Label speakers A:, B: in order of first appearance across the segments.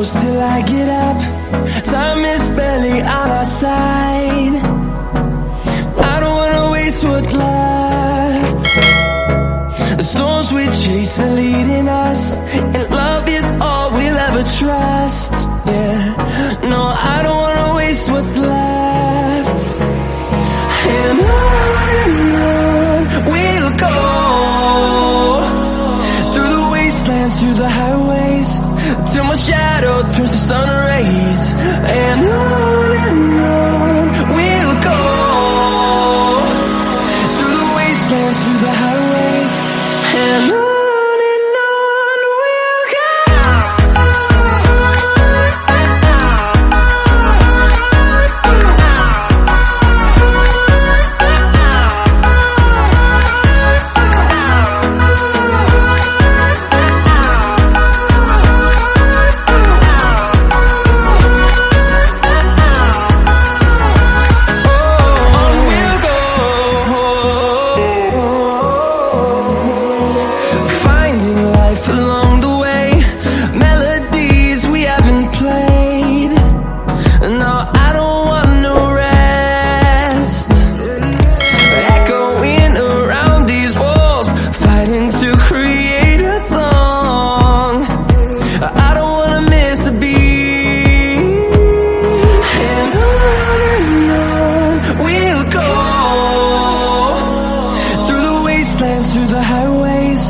A: close till I get up. Time is barely on our side. I don't wanna waste what's left. The storms we chase are leading us, and love is all we'll ever trust. Yeah, no, I don't wanna waste what's left. And on we'll go, through the wastelands, through the highways, till my shadow turns to sun rays. And on we'll go, through the wastelands, through the highways, and on we'll go. Through the highways,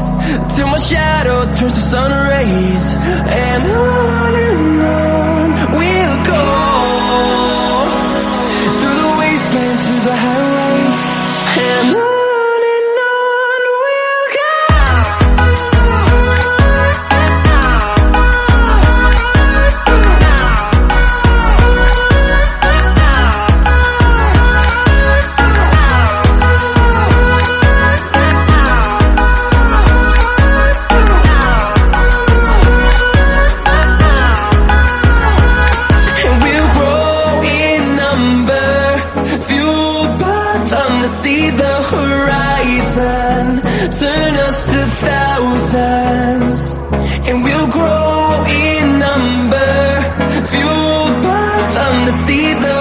A: till my shadow turns to sun rays. And on we'll go, through the wastelands, through the highways, and on we'll go. See the horizon turn us to thousands, and we'll grow in number, fueled by them to see the